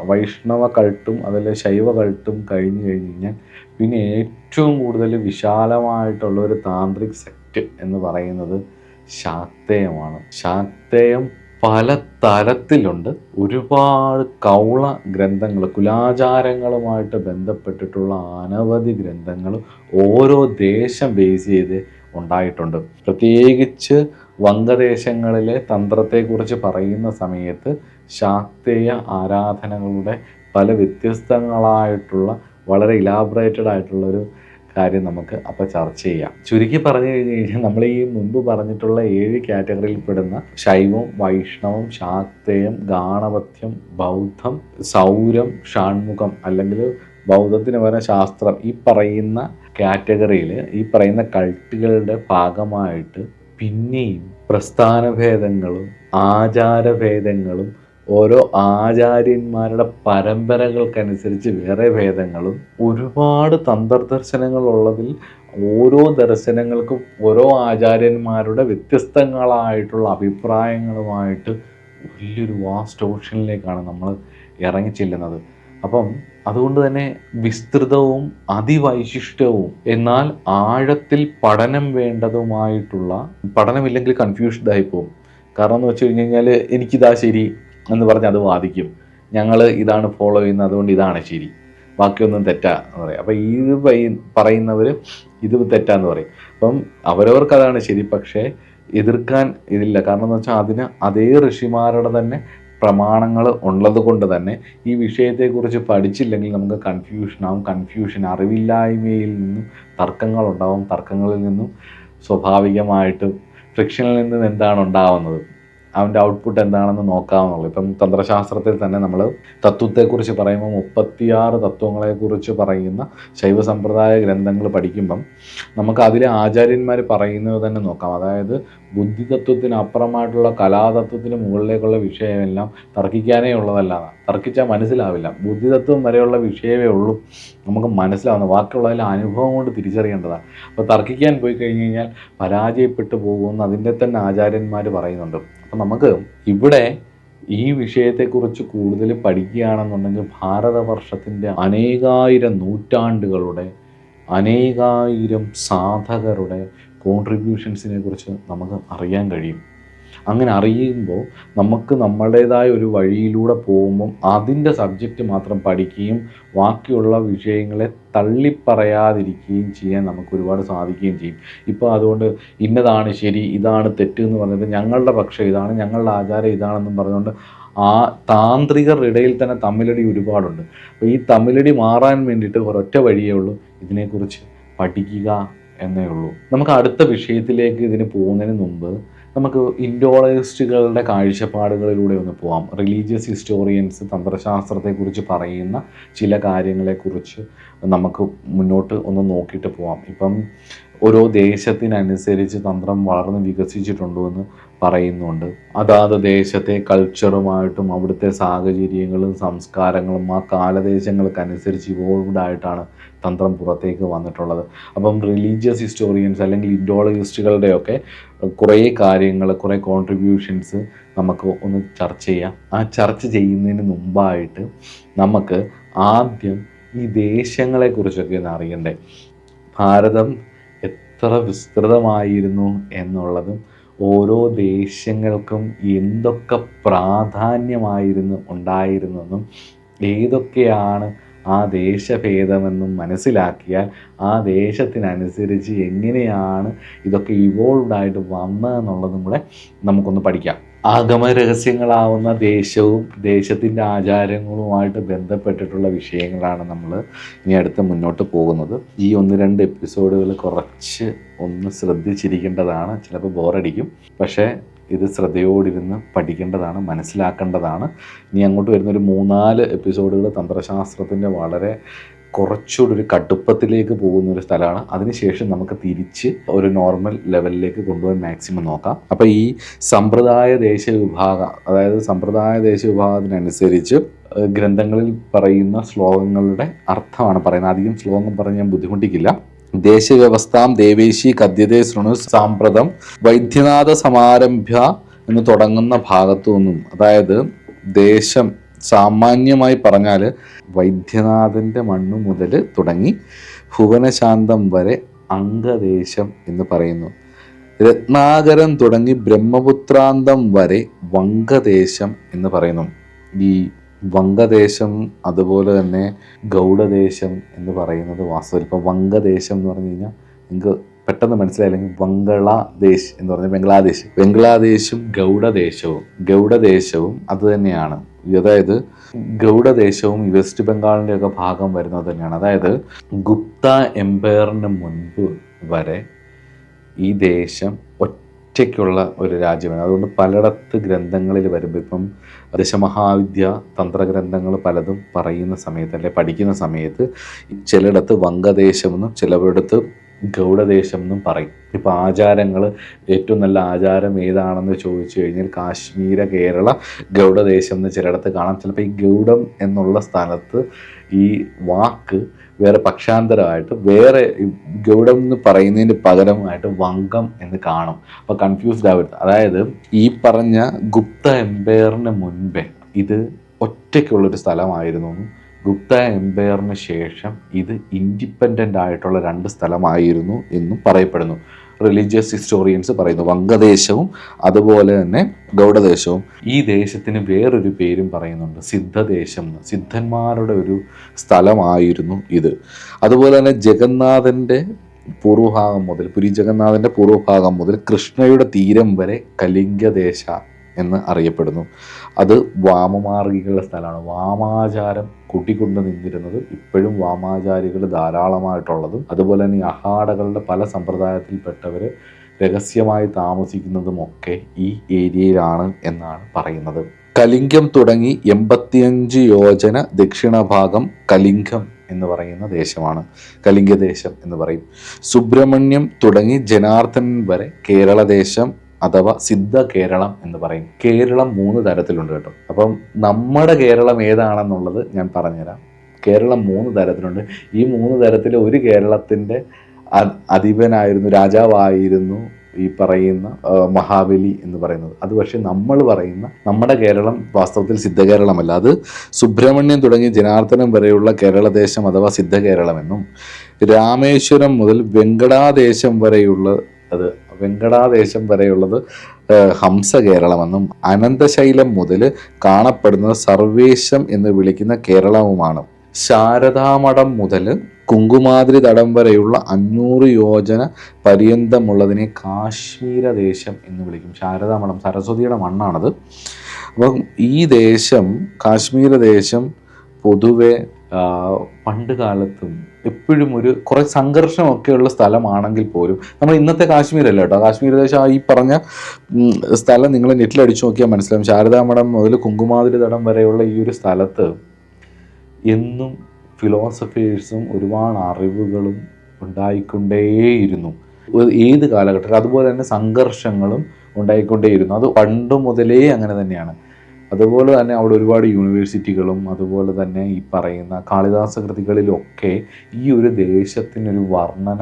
വൈഷ്ണവ കൾട്ടും അതിലെ ശൈവ കൾട്ടും കഴിഞ്ഞ് കഴിഞ്ഞാൽ പിന്നെ ഏറ്റവും കൂടുതൽ വിശാലമായിട്ടുള്ള ഒരു താന്ത്രിക് സെക്റ്റ് എന്ന് പറയുന്നത് ശാക്തേയമാണ്. ശാക്തേയം പല തരത്തിലുണ്ട്. ഒരുപാട് കൗള ഗ്രന്ഥങ്ങൾ, കുലാചാരങ്ങളുമായിട്ട് ബന്ധപ്പെട്ടിട്ടുള്ള അനവധി ഗ്രന്ഥങ്ങൾ ഓരോ ദേശം ബേസ് ചെയ്ത് ഉണ്ടായിട്ടുണ്ട്. പ്രത്യേകിച്ച് വംഗദേശങ്ങളിലെ തന്ത്രത്തെക്കുറിച്ച് പറയുന്ന സമയത്ത് ശാക്തേയ ആരാധനകളുടെ പല വ്യത്യസ്തങ്ങളായിട്ടുള്ള വളരെ ഇലാബറേറ്റഡ് ആയിട്ടുള്ളൊരു കാര്യം നമുക്ക് അപ്പോൾ ചർച്ച ചെയ്യാം. ചുരുക്കി പറഞ്ഞു കഴിഞ്ഞ് കഴിഞ്ഞാൽ നമ്മൾ ഈ മുൻപ് പറഞ്ഞിട്ടുള്ള 7 കാറ്റഗറിയിൽപ്പെടുന്ന ശൈവം, വൈഷ്ണവം, ശാക്തേയം, ഗാണപത്യം, ബൗദ്ധം, സൗരം, ഷാൺമുഖം അല്ലെങ്കിൽ ബൗദ്ധത്തിന് പകരം ശാസ്ത്രം, ഈ പറയുന്ന കാറ്റഗറിയിൽ ഈ പറയുന്ന കൾട്ടുകളുടെ ഭാഗമായിട്ട് പിന്നെയും പ്രസ്ഥാനഭേദങ്ങളും ആചാരഭേദങ്ങളും ഓരോ ആചാര്യന്മാരുടെ പരമ്പരകൾക്കനുസരിച്ച് വേറെ ഭേദങ്ങളും ഒരുപാട് തന്ത്രദർശനങ്ങളുള്ളതിൽ ഓരോ ദർശനങ്ങൾക്കും ഓരോ ആചാര്യന്മാരുടെ വ്യത്യസ്തങ്ങളായിട്ടുള്ള അഭിപ്രായങ്ങളുമായിട്ട് വലിയൊരു വാസ്റ്റ് ഓഷനിലേക്കാണ് നമ്മൾ ഇറങ്ങിച്ചെല്ലുന്നത്. അപ്പം അതുകൊണ്ട് തന്നെ വിസ്തൃതവും അതിവൈശിഷ്ടവും എന്നാൽ ആഴത്തിൽ പഠനം വേണ്ടതുമായിട്ടുള്ള, പഠനമില്ലെങ്കിൽ കൺഫ്യൂഷ്ഡായി പോകും. കാരണം എന്ന് വെച്ച് കഴിഞ്ഞ് കഴിഞ്ഞാൽ എനിക്കിതാ ശരി എന്ന് പറഞ്ഞ് അത് വാദിക്കും. ഞങ്ങൾ ഇതാണ് ഫോളോ ചെയ്യുന്നത്, അതുകൊണ്ട് ഇതാണ് ശരി, ബാക്കിയൊന്നും തെറ്റാ എന്ന് പറയും. അപ്പം ഇത് പറയുന്നവർ ഇത് തെറ്റാന്ന് പറയും. അപ്പം അവരവർക്ക് അതാണ് ശരി, പക്ഷേ എതിർക്കാൻ ഇതില്ല. കാരണം എന്ന് വെച്ചാൽ അതിന് അതേ ഋഷിമാരുടെ തന്നെ പ്രമാണങ്ങൾ ഉള്ളത് കൊണ്ട് തന്നെ ഈ വിഷയത്തെക്കുറിച്ച് പഠിച്ചില്ലെങ്കിൽ നമുക്ക് കൺഫ്യൂഷൻ അറിവില്ലായ്മയിൽ നിന്നും തർക്കങ്ങളുണ്ടാവും. തർക്കങ്ങളിൽ നിന്നും സ്വാഭാവികമായിട്ടും ഫ്രിക്ഷനിൽ നിന്നും എന്താണ് ഉണ്ടാവുന്നത്, അവൻ്റെ ഔട്ട്പുട്ട് എന്താണെന്ന് നോക്കാവുന്നുള്ളൂ. ഇപ്പം തന്ത്രശാസ്ത്രത്തിൽ തന്നെ നമ്മൾ തത്വത്തെക്കുറിച്ച് പറയുമ്പോൾ 36 തത്വങ്ങളെക്കുറിച്ച് പറയുന്ന ശൈവ സമ്പ്രദായ ഗ്രന്ഥങ്ങൾ പഠിക്കുമ്പം നമുക്ക് അതിലെ ആചാര്യന്മാർ പറയുന്നത് തന്നെ നോക്കാം. അതായത് ബുദ്ധിതത്വത്തിന് അപ്പുറമായിട്ടുള്ള കലാതത്വത്തിന് മുകളിലേക്കുള്ള വിഷയമെല്ലാം തർക്കിക്കാനേ ഉള്ളതല്ല. തർക്കിച്ചാൽ മനസ്സിലാവില്ല. ബുദ്ധിതത്വം വരെയുള്ള വിഷയമേ ഉള്ളൂ നമുക്ക് മനസ്സിലാവുന്നത്. ബാക്കിയുള്ളതിൽ അനുഭവം കൊണ്ട് തിരിച്ചറിയേണ്ടതാണ്. അപ്പോൾ തർക്കിക്കാൻ പോയി കഴിഞ്ഞ് കഴിഞ്ഞാൽ പരാജയപ്പെട്ടു പോകുമെന്ന് അതിൻ്റെ തന്നെ ആചാര്യന്മാർ പറയുന്നുണ്ട്. അപ്പം നമുക്ക് ഇവിടെ ഈ വിഷയത്തെക്കുറിച്ച് കൂടുതൽ പഠിക്കുകയാണെന്നുണ്ടെങ്കിൽ ഭാരതവർഷത്തിൻ്റെ അനേകായിരം നൂറ്റാണ്ടുകളുടെ അനേകായിരം സാധകരുടെ കോൺട്രിബ്യൂഷൻസിനെ കുറിച്ച് നമുക്ക് അറിയാൻ കഴിയും. അങ്ങനെ അറിയുമ്പോൾ നമുക്ക് നമ്മളുടേതായ ഒരു വഴിയിലൂടെ പോകുമ്പം അതിൻ്റെ സബ്ജക്റ്റ് മാത്രം പഠിക്കുകയും ബാക്കിയുള്ള വിഷയങ്ങളെ തള്ളിപ്പറയാതിരിക്കുകയും ചെയ്യാൻ നമുക്ക് ഒരുപാട് സാധിക്കുകയും ചെയ്യും. ഇപ്പോൾ അതുകൊണ്ട് ഇന്നതാണ് ശരി, ഇതാണ് തെറ്റ് എന്ന് പറഞ്ഞിട്ട് ഞങ്ങളുടെ പക്ഷം ഇതാണ്, ഞങ്ങളുടെ ആചാരം ഇതാണെന്നും പറഞ്ഞുകൊണ്ട് ആ താന്ത്രികരുടെ ഇടയിൽ തന്നെ തമ്മിലടി ഒരുപാടുണ്ട്. അപ്പോൾ ഈ തമ്മിലടി മാറാൻ വേണ്ടിയിട്ട് ഒരൊറ്റ വഴിയേ ഉള്ളൂ, ഇതിനെക്കുറിച്ച് പഠിക്കുക എന്നേ ഉള്ളൂ. നമുക്ക് അടുത്ത വിഷയത്തിലേക്ക് ഇതിന് പോകുന്നതിന് മുമ്പ് നമുക്ക് ഇൻഡോളജിസ്റ്റുകളുടെ കാഴ്ചപ്പാടുകളിലൂടെ ഒന്ന് പോകാം. റിലീജിയസ് ഹിസ്റ്റോറിയൻസ് തന്ത്രശാസ്ത്രത്തെക്കുറിച്ച് പറയുന്ന ചില കാര്യങ്ങളെക്കുറിച്ച് നമുക്ക് മുന്നോട്ട് ഒന്ന് നോക്കിയിട്ട് പോകാം. ഇപ്പം ഓരോ ദേശത്തിനനുസരിച്ച് തന്ത്രം വളർന്ന് വികസിച്ചിട്ടുണ്ടോ എന്ന് പറയുന്നുണ്ട്. അതാത് ദേശത്തെ കൾച്ചറുമായിട്ടും അവിടുത്തെ സാഹചര്യങ്ങളും സംസ്കാരങ്ങളും ആ കാലദേശങ്ങൾക്കനുസരിച്ച് ഇവോൾവ്ഡ് ആയിട്ടാണ് തന്ത്രം പുറത്തേക്ക് വന്നിട്ടുള്ളത്. അപ്പം റിലീജിയസ് ഹിസ്റ്റോറിയൻസ് അല്ലെങ്കിൽ ഇൻഡോളജിസ്റ്റുകളുടെയൊക്കെ കുറേ കാര്യങ്ങൾ, കുറേ കോൺട്രിബ്യൂഷൻസ് നമുക്ക് ഒന്ന് ചർച്ച ചെയ്യാം. ആ ചർച്ച ചെയ്യുന്നതിന് മുമ്പായിട്ട് നമുക്ക് ആദ്യം ഈ ദേശങ്ങളെക്കുറിച്ചൊക്കെ ഒന്ന് അറിയണ്ടേ. ഭാരതം എത്ര വിസ്തൃതമായിരുന്നു എന്നുള്ളതും ഓരോ ദേശങ്ങൾക്കും എന്തൊക്കെ പ്രാധാന്യമായിരുന്നു ഉണ്ടായിരുന്നെന്നും ഏതൊക്കെയാണ് ആ ദേശഭേദമെന്നും മനസ്സിലാക്കിയാൽ ആ ദേശത്തിനനുസരിച്ച് എങ്ങനെയാണ് ഇതൊക്കെ ഇവോൾവ്ഡ് ആയിട്ട് വന്നതെന്നുള്ളതും കൂടെ നമുക്കൊന്ന് പഠിക്കാം. ആഗമരഹസ്യങ്ങളാവുന്ന ദേശവും ദേശത്തിൻ്റെ ആചാരങ്ങളുമായിട്ട് ബന്ധപ്പെട്ടിട്ടുള്ള വിഷയങ്ങളാണ് നമ്മൾ ഇനി അടുത്ത് മുന്നോട്ട് പോകുന്നത്. ഈ 1-2 എപ്പിസോഡുകൾ കുറച്ച് ഒന്ന് ശ്രദ്ധിച്ചിരിക്കേണ്ടതാണ്. ചിലപ്പോൾ ബോറടിക്കും, പക്ഷേ ഇത് ശ്രദ്ധയോടിരുന്ന് പഠിക്കേണ്ടതാണ്, മനസ്സിലാക്കേണ്ടതാണ്. ഇനി അങ്ങോട്ട് വരുന്നൊരു 3-4 എപ്പിസോഡുകൾ തന്ത്രശാസ്ത്രത്തിൻ്റെ വളരെ കുറച്ചുകൂടി ഒരു കടുപ്പത്തിലേക്ക് പോകുന്നൊരു സ്ഥലമാണ്. അതിനുശേഷം നമുക്ക് തിരിച്ച് ഒരു നോർമൽ ലെവലിലേക്ക് കൊണ്ടുപോകാൻ മാക്സിമം നോക്കാം. അപ്പോൾ ഈ സമ്പ്രദായ ദേശവിഭാഗം, അതായത് സമ്പ്രദായ ദേശവിഭാഗത്തിനനുസരിച്ച് ഗ്രന്ഥങ്ങളിൽ പറയുന്ന ശ്ലോകങ്ങളുടെ അർത്ഥമാണ് പറയുന്നത്. അധികം ശ്ലോകം പറഞ്ഞ് ഞാൻ ബുദ്ധിമുട്ടിക്കില്ല. ദേശവ്യവസ്ഥാം ദേവേശി കദ്യതേ ശൃണു സാമ്പ്രതം വൈദ്യനാഥ സമാരംഭ്യ എന്ന് തുടങ്ങുന്ന ഭാഗത്തു നിന്നും, അതായത് ദേശം സാമാന്യമായി പറഞ്ഞാൽ വൈദ്യനാഥൻ്റെ മണ്ണു മുതൽ തുടങ്ങി ഭുവനശാന്തം വരെ അംഗദേശം എന്ന് പറയുന്നു. രത്നാകരം തുടങ്ങി ബ്രഹ്മപുത്രാന്തം വരെ വംഗദേശം എന്ന് പറയുന്നു. ഈ വംഗദേശം അതുപോലെ തന്നെ ഗൗഡദേശം എന്ന് പറയുന്നത് വാസ്തവത്തിൽ ഇപ്പോൾ വംഗദേശം എന്ന് പറഞ്ഞു കഴിഞ്ഞാൽ നിങ്ങൾക്ക് പെട്ടെന്ന് മനസ്സിലായില്ലെങ്കിൽ ബംഗ്ലാദേശ് എന്ന് പറഞ്ഞാൽ ബംഗ്ലാദേശും ഗൗഡദേശവും അത് തന്നെയാണ്. അതായത് ഗൗഡദേശവും വെസ്റ്റ് ബംഗാളിൻ്റെ ഒക്കെ ഭാഗം വരുന്നത് തന്നെയാണ്. അതായത് ഗുപ്ത എംപയറിന് മുൻപ് വരെ ഈ ദേശം ഒറ്റയ്ക്കുള്ള ഒരു രാജ്യമാണ്. അതുകൊണ്ട് പലയിടത്ത് ഗ്രന്ഥങ്ങളിൽ വരുമ്പോൾ ഇപ്പം ദശമഹാവിദ്യ തന്ത്രഗ്രന്ഥങ്ങൾ പലതും പറയുന്ന സമയത്ത് അല്ലെ പഠിക്കുന്ന സമയത്ത് ചിലയിടത്ത് വംഗദേശമെന്നും ചിലയിടത്ത് ഗൗഡദേശം എന്നും പറയും. ഇപ്പോൾ ആചാരങ്ങൾ ഏറ്റവും നല്ല ആചാരം ഏതാണെന്ന് ചോദിച്ചു കഴിഞ്ഞാൽ കാശ്മീര കേരള ഗൗഡദേശം എന്ന് ചിലയിടത്ത് കാണാം. ചിലപ്പോൾ ഈ ഗൗഡം എന്നുള്ള സ്ഥലത്ത് ഈ വാക്ക് വേറെ പക്ഷാന്തരമായിട്ട് വേറെ ഗൗഡം എന്ന് പറയുന്നതിന് പകരമായിട്ട് വംഗം എന്ന് കാണും. അപ്പോൾ കൺഫ്യൂസ്ഡ് ആവരുത്. അതായത് ഈ പറഞ്ഞ ഗുപ്ത എംപയറിന് മുൻപേ ഇത് ഒറ്റയ്ക്കുള്ളൊരു സ്ഥലമായിരുന്നു. ഗുപ്ത എംപയറിന് ശേഷം ഇത് ഇൻഡിപെൻഡൻ്റ് ആയിട്ടുള്ള 2 സ്ഥലമായിരുന്നു എന്നും പറയപ്പെടുന്നു. റിലീജിയസ് ഹിസ്റ്റോറിയൻസ് പറയുന്നു. വംഗദേശവും അതുപോലെ തന്നെ ഗൗഡദേശവും. ഈ ദേശത്തിന് വേറൊരു പേരും പറയുന്നുണ്ട്, സിദ്ധദേശം. സിദ്ധന്മാരുടെ ഒരു സ്ഥലമായിരുന്നു ഇത്. അതുപോലെ തന്നെ ജഗന്നാഥൻ്റെ പൂർവ്വഭാഗം മുതൽ പുരി ജഗന്നാഥൻ്റെ പൂർവ്വഭാഗം മുതൽ കൃഷ്ണയുടെ തീരം വരെ കലിംഗദേശ എന്ന് അറിയപ്പെടുന്നു. അത് വാമമാർഗികളുടെ സ്ഥലമാണ്. വാമാചാരം കൂട്ടിക്കൊണ്ട് നിന്നിരുന്നത് ഇപ്പോഴും വാമാചാരികൾ ധാരാളമായിട്ടുള്ളതും അതുപോലെ തന്നെ അഹാടകളുടെ പല സമ്പ്രദായത്തിൽപ്പെട്ടവർ രഹസ്യമായി താമസിക്കുന്നതുമൊക്കെ ഈ ഏരിയയിലാണ് എന്നാണ് പറയുന്നത്. കലിംഗം തുടങ്ങി 85 യോജന ദക്ഷിണഭാഗം കലിംഗം എന്ന് പറയുന്ന ദേശമാണ്. കലിംഗദേശം എന്ന് പറയും. സുബ്രഹ്മണ്യം തുടങ്ങി ജനാർദ്ദൻ വരെ കേരളദേശം അഥവാ സിദ്ധ കേരളം എന്ന് പറയും. കേരളം 3 തരത്തിലുണ്ട് കേട്ടോ. അപ്പം നമ്മുടെ കേരളം ഏതാണെന്നുള്ളത് ഞാൻ പറഞ്ഞുതരാം. കേരളം 3 തരത്തിലുണ്ട്. ഈ 3 തരത്തിൽ ഒരു കേരളത്തിൻ്റെ അധിപനായിരുന്നു, രാജാവായിരുന്നു ഈ പറയുന്ന മഹാബലി എന്ന് പറയുന്നത്. അത് പക്ഷേ നമ്മൾ പറയുന്ന നമ്മുടെ കേരളം വാസ്തവത്തിൽ സിദ്ധകേരളമല്ല. അത് സുബ്രഹ്മണ്യം തുടങ്ങി ജനാർദ്ദനം വരെയുള്ള കേരളദേശം അഥവാ സിദ്ധകേരളമെന്നും രാമേശ്വരം മുതൽ വെങ്കടാദേശം വരെയുള്ളത് ഹംസകേരളമെന്നും അനന്തശൈലം മുതൽ കാണപ്പെടുന്നത് സർവേശം എന്ന് വിളിക്കുന്ന കേരളവുമാണ്. ശാരദാമഠം മുതൽ കുങ്കുമാദ്രി തടം വരെയുള്ള 500 യോജന പര്യന്തമുള്ളതിനെ കാശ്മീരദേശം എന്ന് വിളിക്കും. ശാരദാമഠം സരസ്വതിയുടെ മണ്ണാണത്. അപ്പം ഈ ദേശം കാശ്മീരദേശം പൊതുവെ പണ്ട് കാലത്തും എപ്പോഴും കുറേ സംഘർഷമൊക്കെയുള്ള സ്ഥലമാണെങ്കിൽ പോലും നമ്മൾ ഇന്നത്തെ കാശ്മീരല്ല കേട്ടോ. കാശ്മീർ ദേശം ഈ പറഞ്ഞ സ്ഥലം നിങ്ങൾ നെറ്റിലടിച്ചു നോക്കിയാൽ മനസ്സിലാവും. ശാരദാമഠം മുതൽ കുങ്കുമാദ്രി തടം വരെയുള്ള ഈ ഒരു സ്ഥലത്ത് എന്നും ഫിലോസഫേഴ്സും ഒരുപാട് അറിവുകളും ഉണ്ടായിക്കൊണ്ടേയിരുന്നു ഏത് കാലഘട്ടത്തിൽ. അതുപോലെ തന്നെ സംഘർഷങ്ങളും ഉണ്ടായിക്കൊണ്ടേയിരുന്നു. അത് പണ്ട് മുതലേ അങ്ങനെ തന്നെയാണ്. അതുപോലെ തന്നെ അവിടെ ഒരുപാട് യൂണിവേഴ്സിറ്റികളും അതുപോലെ തന്നെ ഈ പറയുന്ന കാളിദാസ കൃതികളിലൊക്കെ ഈ ഒരു ദേശത്തിനൊരു വർണ്ണന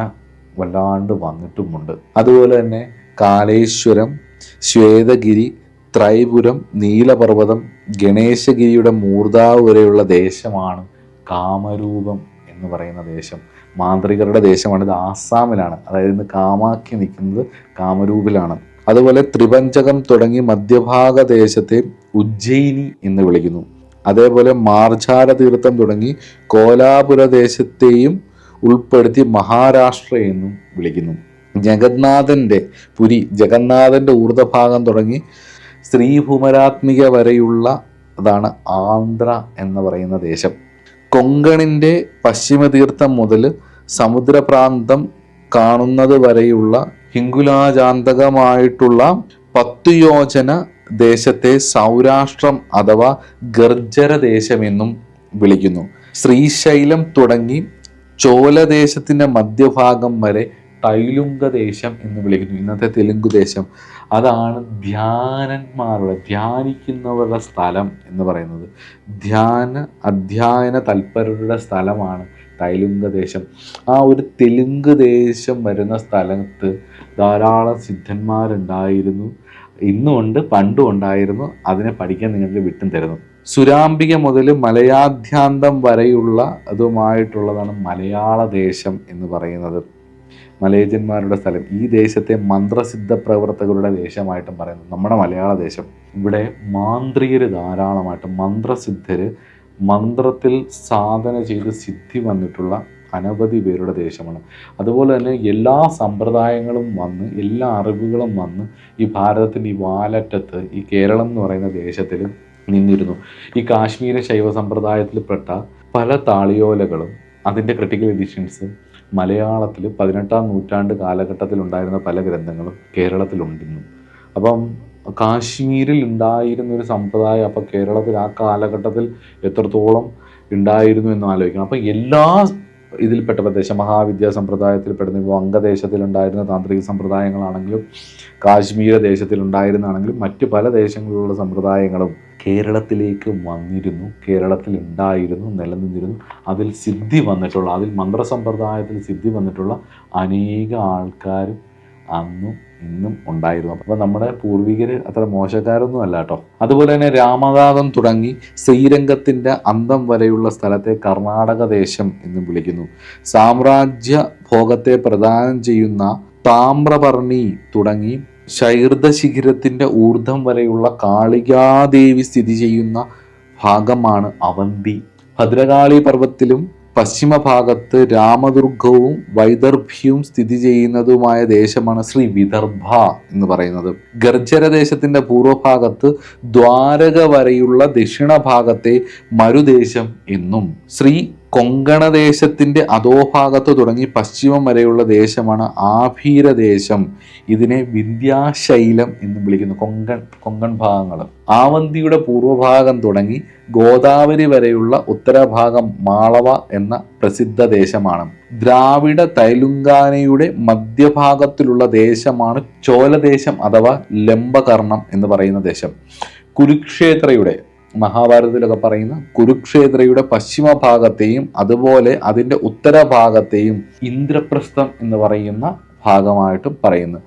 വല്ലാണ്ട് വന്നിട്ടുമുണ്ട്. അതുപോലെ തന്നെ കാലേശ്വരം, ശ്വേതഗിരി, ത്രൈപുരം, നീലപർവ്വതം, ഗണേശഗിരിയുടെ മൂർധാവ് വരെയുള്ള ദേശമാണ് കാമരൂപം എന്ന് പറയുന്ന ദേശം. മാന്ത്രികരുടെ ദേശമാണ്. ഇത് ആസാമിലാണ്. അതായത് ഇന്ന് കാമാക്കി നിൽക്കുന്നത് കാമരൂപിലാണ്. അതുപോലെ ത്രിപഞ്ചകം തുടങ്ങി മധ്യഭാഗ ദേശത്തെ ഉജ്ജയിനി എന്ന് വിളിക്കുന്നു. അതേപോലെ മാർജാര തീർത്ഥം തുടങ്ങി കോലാപുര ദേശത്തെയും ഉൾപ്പെടുത്തി മഹാരാഷ്ട്ര എന്നും വിളിക്കുന്നു. ജഗന്നാഥൻ്റെ ഊർധ്വഭാഗം തുടങ്ങി ശ്രീഭൂമരാത്മിക വരെയുള്ള അതാണ് ആന്ധ്ര എന്ന് പറയുന്ന ദേശം. കൊങ്കണിൻ്റെ പശ്ചിമതീർത്ഥം മുതൽ സമുദ്രപ്രാന്തം കാണുന്നത് വരെയുള്ള ഹിംഗുലാജാന്തകമായിട്ടുള്ള 10 യോജന ദേശത്തെ സൗരാഷ്ട്രം അഥവാ ഗർജര ദേശമെന്നും വിളിക്കുന്നു. ശ്രീശൈലം തുടങ്ങി ചോലദേശത്തിൻ്റെ മധ്യഭാഗം വരെ തൈലുംഗദേശം എന്ന് വിളിക്കുന്നു. ഇന്നത്തെ തെലുങ്ക് ദേശം. അതാണ് ധ്യാനിക്കുന്നവരുടെ സ്ഥലം എന്ന് പറയുന്നത്. അധ്യയന തൽപരരുടെ സ്ഥലമാണ് തൈലുംഗദേശം. ആ ഒരു തെലുങ്ക് ദേശം വരുന്ന സ്ഥലത്ത് ധാരാളം സിദ്ധന്മാരുണ്ടായിരുന്നു. ഇന്നുമുണ്ട്, പണ്ടും ഉണ്ടായിരുന്നു. അതിനെ പഠിക്കാൻ നിങ്ങൾക്ക് വിട്ടും തരുന്നു. സുരാംബിക മുതൽ മലയാദ്യാന്തം വരെയുള്ള അതുമായിട്ടുള്ളതാണ് മലയാള ദേശം എന്ന് പറയുന്നത്. മലയജന്മാരുടെ സ്ഥലം. ഈ ദേശത്തെ മന്ത്രസിദ്ധ പ്രവർത്തകരുടെ ദേശമായിട്ടും പറയുന്നു നമ്മുടെ മലയാള ദേശം. ഇവിടെ മാന്ത്രികർ ധാരാളമായിട്ട്, മന്ത്രസിദ്ധർ, മന്ത്രത്തിൽ സാധന ചെയ്ത് സിദ്ധി വന്നിട്ടുള്ള അനവധി പേരുടെ ദേശമാണ്. അതുപോലെ തന്നെ എല്ലാ സമ്പ്രദായങ്ങളും വന്ന്, എല്ലാ അറിവുകളും വന്ന് ഈ ഭാരതത്തിൻ്റെ ഈ വാലറ്റത്ത് ഈ കേരളം എന്ന് പറയുന്ന ദേശത്തിൽ നിന്നിരുന്നു. ഈ കാശ്മീര ശൈവ സമ്പ്രദായത്തിൽപ്പെട്ട പല താളിയോലകളും അതിൻ്റെ ക്രിട്ടിക്കൽ എഡിഷൻസും മലയാളത്തിൽ 18-ാം നൂറ്റാണ്ട് കാലഘട്ടത്തിലുണ്ടായിരുന്ന പല ഗ്രന്ഥങ്ങളും കേരളത്തിലുണ്ടെന്നും. അപ്പം കാശ്മീരിൽ ഉണ്ടായിരുന്ന ഒരു സമ്പ്രദായം അപ്പോൾ കേരളത്തിൽ ആ കാലഘട്ടത്തിൽ എത്രത്തോളം ഉണ്ടായിരുന്നു എന്ന് ആലോചിക്കണം. അപ്പം എല്ലാ ഇതിൽപ്പെട്ട ദശമഹാവിദ്യാ സമ്പ്രദായത്തിൽപ്പെടുന്ന ഇപ്പോൾ അംഗദേശത്തിലുണ്ടായിരുന്ന താന്ത്രിക സമ്പ്രദായങ്ങളാണെങ്കിലും കാശ്മീര ദേശത്തിലുണ്ടായിരുന്നാണെങ്കിലും മറ്റ് പല ദേശങ്ങളിലുള്ള സമ്പ്രദായങ്ങളും കേരളത്തിലേക്ക് വന്നിരുന്നു, കേരളത്തിലുണ്ടായിരുന്നു, നിലനിന്നിരുന്നു. അതിൽ സിദ്ധി വന്നിട്ടുള്ള, അതിൽ മന്ത്രസമ്പ്രദായത്തിൽ സിദ്ധി വന്നിട്ടുള്ള അനേക ആൾക്കാരും അന്നും ഇന്നും ഉണ്ടായിരുന്നു. അപ്പോൾ നമ്മുടെ പൂർവികർ അത്ര മോശക്കാരൊന്നും അല്ല കേട്ടോ. അതുപോലെ തന്നെ രാമനാഥം തുടങ്ങി ശ്രീരംഗത്തിൻ്റെ അന്തം വരെയുള്ള സ്ഥലത്തെ കർണാടക ദേശം എന്നും വിളിക്കുന്നു. സാമ്രാജ്യ ഭോഗത്തെ പ്രദാനം ചെയ്യുന്ന താമ്രപർണി തുടങ്ങി ശൈർദശിഖിരത്തിൻ്റെ ഊർധ്വം വരെയുള്ള കാളികാദേവി സ്ഥിതി ചെയ്യുന്ന ഭാഗമാണ് അവന്തി. ഭദ്രകാളി പർവ്വത്തിലും പശ്ചിമ ഭാഗത്ത് രാമദുർഗവും വൈദർഭ്യവും സ്ഥിതി ചെയ്യുന്നതുമായ ദേശമാണ് ശ്രീ വിദർഭ എന്ന് പറയുന്നത്. ഗർജര ദേശത്തിന്റെ പൂർവ്വഭാഗത്ത് ദ്വാരക വരെയുള്ള ദക്ഷിണ ഭാഗത്തെ മരുദേശം എന്നും, ശ്രീ കൊങ്കണദേശത്തിന്റെ അധോഭാഗത്ത് തുടങ്ങി പശ്ചിമം വരെയുള്ള ദേശമാണ് ആഭീരദേശം. ഇതിനെ വിന്ധ്യാശൈലം എന്ന് വിളിക്കുന്നു. കൊങ്കൺ ഭാഗങ്ങൾ. ആവന്തിയുടെ പൂർവ്വഭാഗം തുടങ്ങി ഗോദാവരി വരെയുള്ള ഉത്തരഭാഗം മാളവ എന്ന പ്രസിദ്ധ ദേശമാണ്. ദ്രാവിഡ തൈലുങ്കാനയുടെ മധ്യഭാഗത്തിലുള്ള ദേശമാണ് ചോലദേശം അഥവാ ലംബകർണം എന്ന് പറയുന്ന ദേശം. കുരുക്ഷേത്രയുടെ, മഹാഭാരതത്തിലൊക്കെ പറയുന്ന കുരുക്ഷേത്രയുടെ പശ്ചിമ ഭാഗത്തെയും അതുപോലെ അതിൻ്റെ ഉത്തരഭാഗത്തെയും ഇന്ദ്രപ്രസ്ഥം എന്ന് പറയുന്ന ഭാഗമായിട്ടും പറയുന്നു.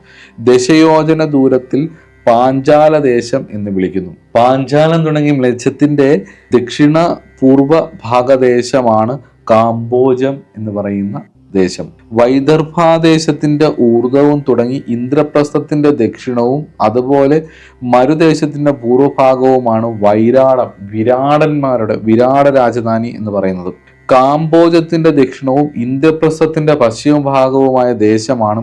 ദശയോജന ദൂരത്തിൽ പാഞ്ചാല ദേശം എന്ന് വിളിക്കുന്നു. പാഞ്ചാലം തുടങ്ങി മ്ലേച്ഛത്തിന്റെ ദക്ഷിണ പൂർവ ഭാഗദേശമാണ് കാംബോജം എന്ന് പറയുന്ന ദേശം. വൈദർഭാദേശത്തിന്റെ ഊർധ്വവും തുടങ്ങി ഇന്ദ്രപ്രസ്ഥത്തിന്റെ ദക്ഷിണവും അതുപോലെ മരുദേശത്തിന്റെ പൂർവ്വഭാഗവുമാണ് വിരാട രാജധാനി എന്ന് പറയുന്നത്. കാംബോജത്തിന്റെ ദക്ഷിണവും ഇന്ദ്രപ്രസ്ഥത്തിന്റെ പശ്ചിമ ഭാഗവുമായ ദേശമാണ്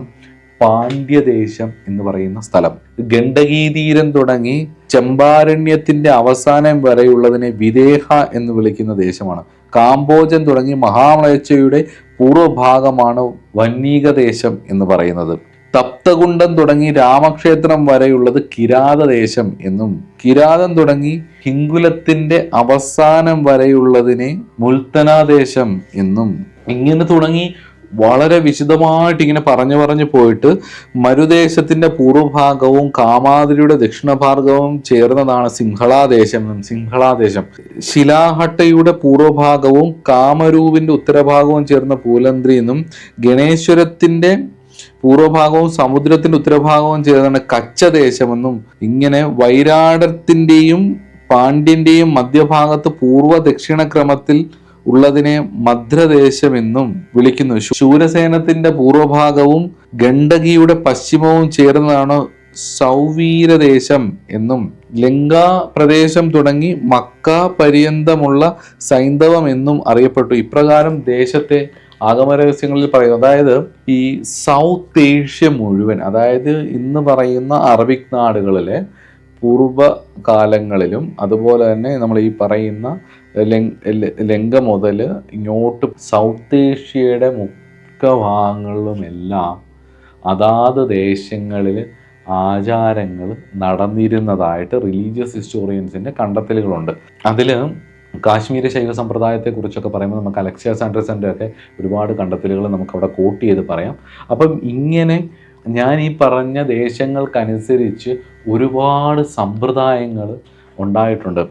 പാണ്ഡ്യദേശം എന്ന് പറയുന്ന സ്ഥലം. ഗണ്ഡകീതീരം തുടങ്ങി ചമ്പാരണ്യത്തിന്റെ അവസാനം വരെയുള്ളതിനെ വിദേഹ എന്ന് വിളിക്കുന്ന ദേശമാണ്. കാംബോജൻ തുടങ്ങി മഹാമ്ലേച്ഛയുടെ പൂർവ്വഭാഗമാണ് വന്നീകദേശം എന്ന് പറയുന്നത്. തപ്തകുണ്ടം തുടങ്ങി രാമക്ഷേത്രം വരെയുള്ളത് കിരാതദേശം എന്നും, കിരാതം തുടങ്ങി ഹിങ്കുലത്തിന്റെ അവസാനം വരെയുള്ളതിനെ മുൽത്തനാദേശം എന്നും, ഇങ്ങനെ തുടങ്ങി വളരെ വിശദമായിട്ട് ഇങ്ങനെ പറഞ്ഞു പോയിട്ട് മരുദേശത്തിന്റെ പൂർവ്വഭാഗവും കാമാതിരിയുടെ ദക്ഷിണഭാഗവും ചേർന്നതാണ് സിംഹളാദേശം എന്നും. സിംഹളാദേശം ശിലാഹട്ടയുടെ പൂർവ്വഭാഗവും കാമരൂപിന്റെ ഉത്തരഭാഗവും ചേർന്ന പൂലന്ത്രി എന്നും, ഗണേശ്വരത്തിന്റെ പൂർവ്വഭാഗവും സമുദ്രത്തിന്റെ ഉത്തരഭാഗവും ചേർന്നാണ് കച്ചദേശമെന്നും. ഇങ്ങനെ വൈരാടത്തിന്റെയും പാണ്ഡ്യന്റെയും മധ്യഭാഗത്ത് പൂർവ്വ ദക്ഷിണ ക്രമത്തിൽ ഉള്ളതിനെ മദ്രദേശമെന്നും വിളിക്കുന്നു. ശൂരസേനത്തിന്റെ പൂർവ്വഭാഗവും ഗണ്ഡകിയുടെ പശ്ചിമവും ചേർന്നതാണ് സൗവീരദേശം എന്നും, ലങ്കാ പ്രദേശം തുടങ്ങി മക്ക പര്യന്തമുള്ള സൈന്ധവം എന്നും അറിയപ്പെട്ടു. ഇപ്രകാരം ദേശത്തെ ആഗമരഹസ്യങ്ങളിൽ പറയുന്നു. അതായത് ഈ സൗത്ത് ഏഷ്യ മുഴുവൻ, അതായത് ഇന്ന് പറയുന്ന അറബിക് നാടുകളിലെ പൂർവ്വകാലങ്ങളിലും അതുപോലെ തന്നെ നമ്മൾ ഈ പറയുന്ന ലങ്ക മുതൽ ഇങ്ങോട്ട് സൗത്ത് ഏഷ്യയുടെ മുഖ്യ ഭാഗങ്ങളിലുമെല്ലാം അതാത് ദേശങ്ങളിൽ ആചാരങ്ങൾ നടന്നിരുന്നതായിട്ട് റിലീജിയസ് ഹിസ്റ്റോറിയൻസിൻ്റെ കണ്ടെത്തലുകളുണ്ട്. അതിൽ കാശ്മീര ശൈവ സമ്പ്രദായത്തെക്കുറിച്ചൊക്കെ പറയുമ്പോൾ നമുക്ക് അലക്സിയ സാൻഡേഴ്സിൻ്റെ ഒക്കെ ഒരുപാട് കണ്ടെത്തലുകൾ നമുക്കവിടെ കോട്ട് ചെയ്ത് പറയാം. അപ്പം ഇങ്ങനെ ഞാൻ ഈ പറഞ്ഞ ദേശങ്ങൾക്കനുസരിച്ച് ഒരുപാട് സമ്പ്രദായങ്ങൾ ഉണ്ടായിട്ടുണ്ട്.